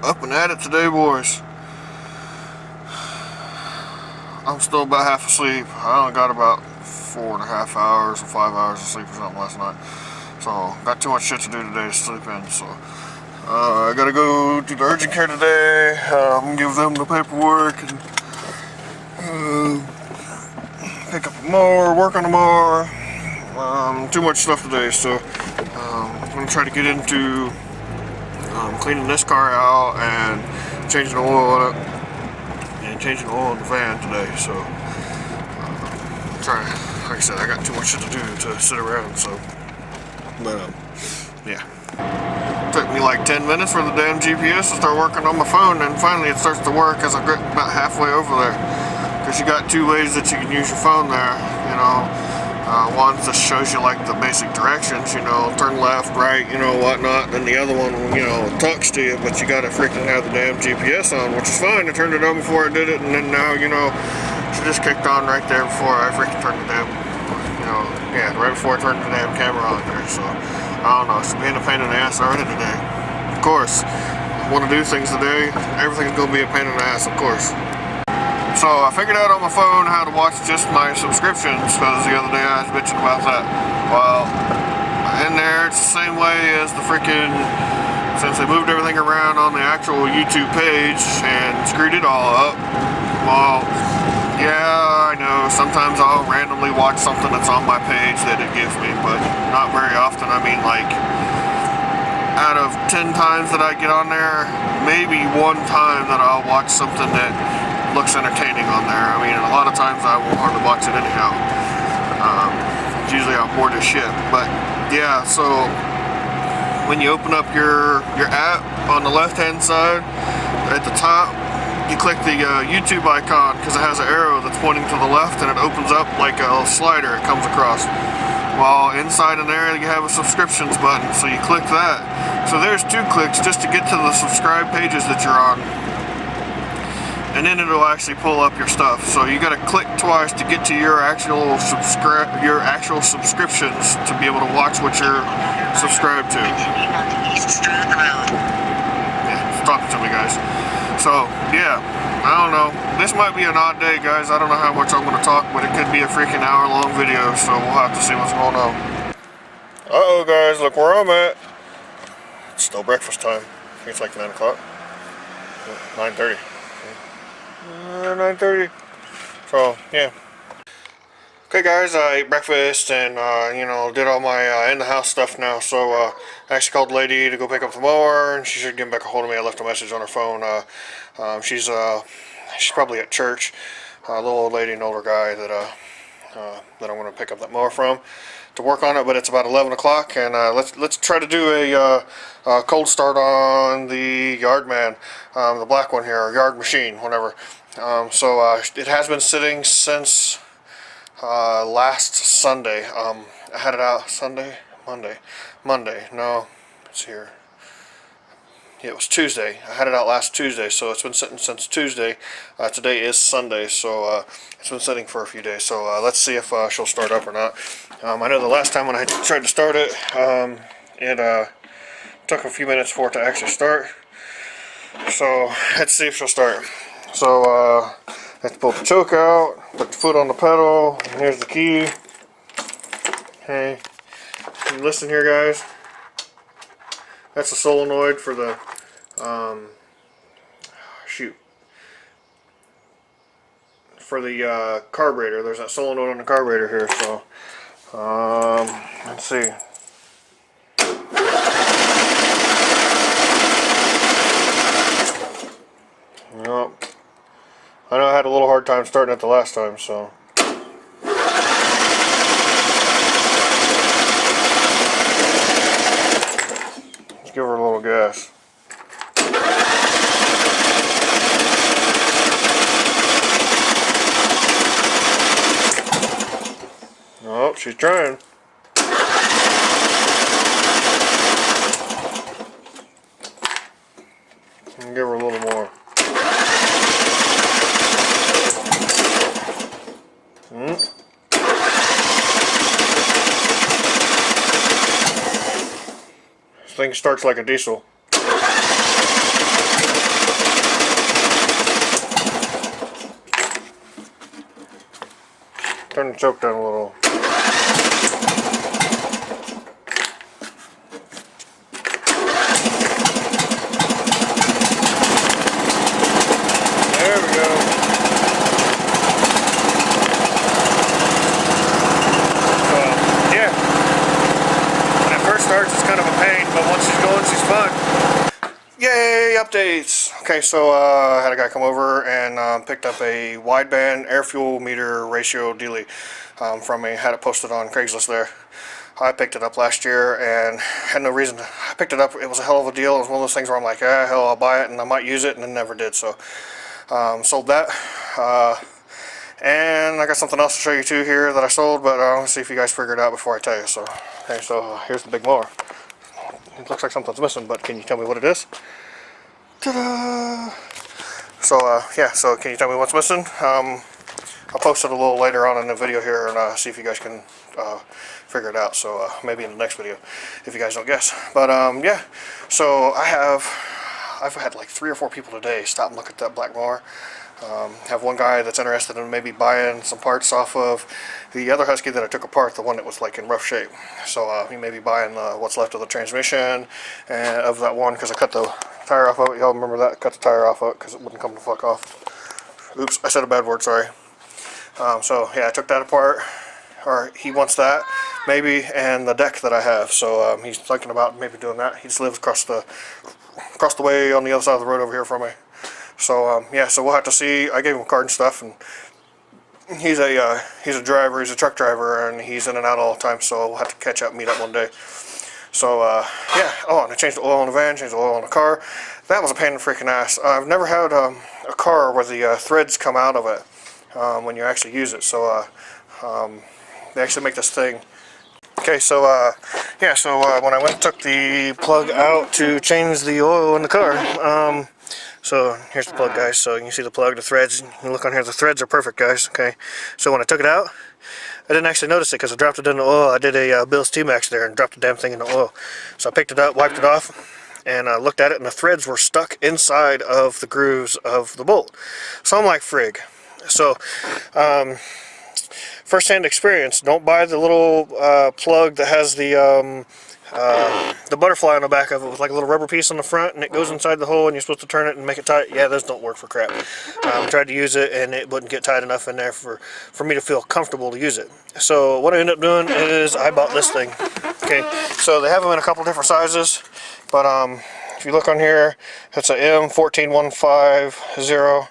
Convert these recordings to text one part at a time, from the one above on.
Up and at it today, boys. I'm still about half asleep. I only got about 4.5 hours or 5 hours of sleep or something last night. So, got too much shit to do today to sleep in. So, I gotta go to the urgent care today. Give them the paperwork and pick up a mower, work on the mower. Too much stuff today, so I'm gonna try to get into cleaning this car out and changing the oil on it and changing the oil in the van today. So trying, like I said, I got too much shit to do to sit around. So, but yeah, it took me like 10 minutes for the damn GPS to start working on my phone, and finally it starts to work as I get about halfway over there. Because you got two ways that you can use your phone there, you know. One just shows you like the basic directions, you know, turn left, right, you know, whatnot. Then the other one, you know, talks to you, but you gotta freaking have the damn GPS on, which is fine. I turned it on before I did it, and then now, you know, she just kicked on right there before I freaking turned the damn, you know, yeah, right before I turned the damn camera on there. So, I don't know, it's being a pain in the ass already today. Of course, I want to do things today, everything's gonna be a pain in the ass, of course. So I figured out on my phone how to watch just my subscriptions, because the other day I was bitching about that. Well, in there it's the same way as the freaking, since they moved everything around on the actual YouTube page and screwed it all up. Well, yeah, I know, sometimes I'll randomly watch something that's on my page that it gives me, but not very often. I mean, like, out of 10 times that I get on there, maybe one time that I'll watch something that looks entertaining on there. I mean, a lot of times I won't hardly watch it anyhow. Usually I'm bored as shit. But yeah, so when you open up your app on the left hand side, at the top, you click the YouTube icon, because it has an arrow that's pointing to the left, and it opens up like a slider. It comes across. Well, inside in there you have a subscriptions button, so you click that. So there's 2 clicks just to get to the subscribe pages that you're on. And then it'll actually pull up your stuff. So you gotta click twice to get to your actual subscriptions to be able to watch what you're subscribed to. Yeah, stop it to me, guys. So yeah, I don't know. This might be an odd day, guys. I don't know how much I'm gonna talk, but it could be a freaking hour-long video. So we'll have to see what's going on. Uh-oh, guys, look where I'm at. It's still breakfast time. I think it's like 9 o'clock. 9:30. 9:30. So yeah. Okay, guys, I ate breakfast and you know, did all my in the house stuff now. So I actually called the lady to go pick up the mower, and she should get back a hold of me. I left a message on her phone. She's probably at church. A little old lady, an older guy that I want to pick up that mower from to work on it. But it's about 11 o'clock, and let's try to do a cold start on the Yardman, the black one here, or Yard Machine, whatever. So it has been sitting since last Sunday. I had it out Monday. No, it's here. Yeah, it was Tuesday. I had it out last Tuesday, so it's been sitting since Tuesday. Today is Sunday, so it's been sitting for a few days. So let's see if she'll start up or not. I know the last time when I tried to start it, it took a few minutes for it to actually start. So let's see if she'll start. So let's pull the choke out, put the foot on the pedal, and here's the key. Okay, listen here, guys. That's a solenoid for the for the carburetor. There's that solenoid on the carburetor here. So let's see. Nope. I know I had a little hard time starting it the last time, so. Let's give her a little gas. Oh, she's trying. And give her a little more. This thing starts like a diesel. turn the choke down a little. There we go. So, yeah. When it first starts, it's kind of a pain, but once she's going, she's fun. Yay, updates! Okay, so I had a guy come over and picked up a wideband air fuel meter ratio dealie from me. Had it posted on Craigslist there. I picked it up last year and had no reason to. I picked it up. It was a hell of a deal. It was one of those things where I'm like, ah, hell, I'll buy it and I might use it, and then never did. So sold that. And I got something else to show you too here that I sold, but let's see if you guys figure it out before I tell you. So, okay, so here's the big mower. It looks like something's missing, but can you tell me what it is? Ta-da! So, yeah, so can you tell me what's missing? I'll post it a little later on in the video here and see if you guys can figure it out. So, maybe in the next video, if you guys don't guess. But, yeah, so I've had like 3 or 4 people today stop and look at that black mower. Have one guy that's interested in maybe buying some parts off of the other Husky that I took apart, the one that was like in rough shape. So he may be buying what's left of the transmission and of that one, because I cut the tire off of it. Y'all remember that? Cut the tire off of it because it wouldn't come the fuck off. Oops, I said a bad word, sorry. So yeah, I took that apart, or he wants that maybe, and the deck that I have. So he's thinking about maybe doing that. He just lives across the way on the other side of the road over here from me. So yeah, so we'll have to see. I gave him a card and stuff, and he's a driver. He's a truck driver, and he's in and out all the time. So we'll have to catch up, meet up one day. So yeah. Oh, and I changed the oil in the van, changed the oil in the car. That was a pain in the freaking ass. I've never had a car where the threads come out of it when you actually use it. So they actually make this thing. Okay, so yeah, so when I went and took the plug out to change the oil in the car. So here's the plug, guys. So you can see the plug, the threads. You look on here, the threads are perfect, guys. Okay, so when I took it out, I didn't actually notice it because I dropped it in the oil. I did a Bill's T-Max there and dropped the damn thing in the oil. So I picked it up, wiped it off, and looked at it, and the threads were stuck inside of the grooves of the bolt. So I'm like, frig. So first-hand experience, don't buy the little plug that has the butterfly on the back of it with like a little rubber piece on the front, and it goes inside the hole and you're supposed to turn it and make it tight. Yeah, those don't work for crap. Tried to use it and it wouldn't get tight enough in there for me to feel comfortable to use it. So what I ended up doing is I bought this thing. Okay, so they have them in a couple different sizes, but if you look on here, it's a M14150.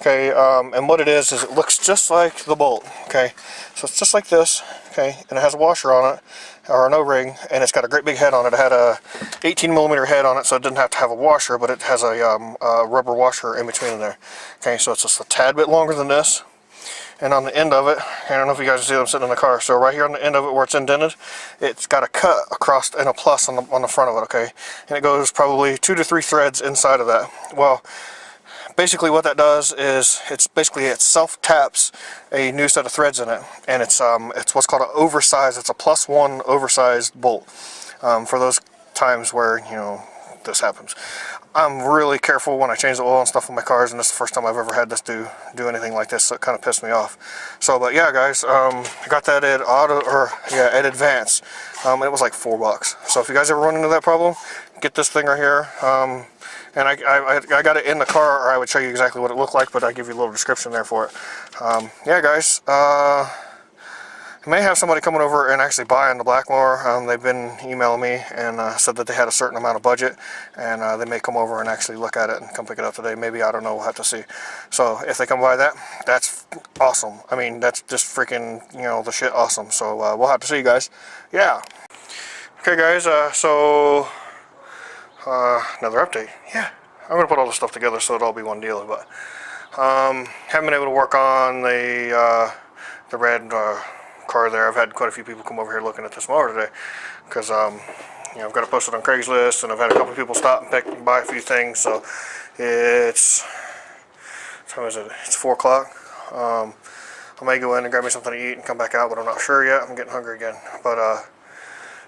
Okay, and what it is it looks just like the bolt. Okay, so it's just like this. Okay, and it has a washer on it, or an O-ring, and it's got a great big head on it. It had a 18mm head on it, so it didn't have to have a washer, but it has a rubber washer in between there. Okay, so it's just a tad bit longer than this. And on the end of it, I don't know if you guys can see them sitting in the car, so right here on the end of it where it's indented, it's got a cut across and a plus on the front of it, okay? And it goes probably 2 to 3 threads inside of that. Well, basically what that does is it self-taps a new set of threads in it, and it's what's called an oversized. It's a +1 oversized bolt for those times where, you know, this happens. I'm really careful when I change the oil and stuff on my cars, and this is the first time I've ever had this do anything like this, so it kind of pissed me off. So, but yeah, guys, I got that at at Advance. It was like $4. So if you guys ever run into that problem, get this thing right here. And I got it in the car, or I would show you exactly what it looked like, but I give you a little description there for it. Yeah, guys, I may have somebody coming over and actually buying the black mower. They've been emailing me and said that they had a certain amount of budget, and they may come over and actually look at it and come pick it up today. Maybe, I don't know, we'll have to see. So if they come by that, that's awesome. I mean, that's just freaking, you know, the shit awesome. So we'll have to see, guys. Yeah. Okay, guys, so another update. Yeah, I'm gonna put all this stuff together so it'll all be one deal, but haven't been able to work on the red car there. I've had quite a few people come over here looking at this mower today because you know, I've got it posted on Craigslist, and I've had a couple of people stop and buy a few things. So it's, what time is it? It's 4 o'clock. I may go in and grab me something to eat and come back out, but I'm not sure yet. I'm getting hungry again, but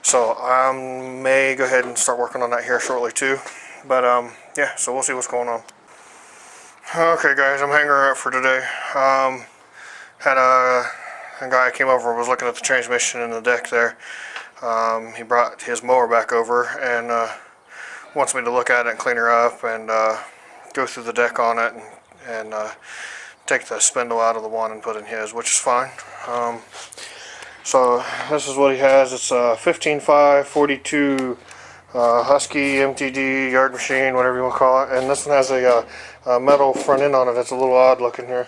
so I may go ahead and start working on that here shortly too. But yeah, so we'll see what's going on. Okay, guys, I'm hanging her up for today. Had a a guy came over and was looking at the transmission and the deck there. He brought his mower back over and wants me to look at it and clean her up and go through the deck on it and take the spindle out of the one and put in his, which is fine. So this is what he has. It's a 15.5 42 Husky MTD yard machine, whatever you want to call it. And this one has a metal front end on it. It's a little odd looking here.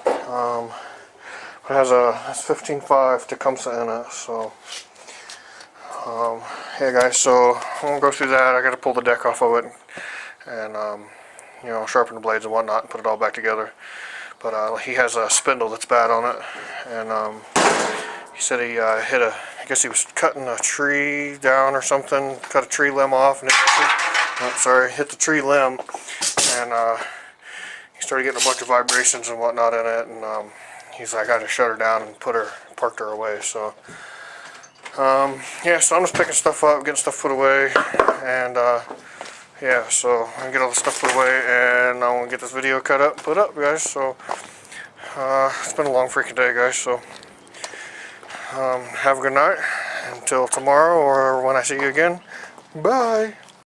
It has a 15.5 Tecumseh in it. So yeah guys, so I'm going to go through that. I got to pull the deck off of it and you know, sharpen the blades and whatnot and put it all back together. But he has a spindle that's bad on it, and he said he hit I guess he was cutting a tree down or something, cut a tree limb off and hit the tree limb, and he started getting a bunch of vibrations and whatnot in it, and he's like, I got to shut her down and parked her away. So yeah, so I'm just picking stuff up, getting stuff put away, and yeah, so I'm gonna get all the stuff put away, and I'm gonna get this video put up, guys. So it's been a long freaking day, guys. So have a good night until tomorrow or when I see you again. Bye.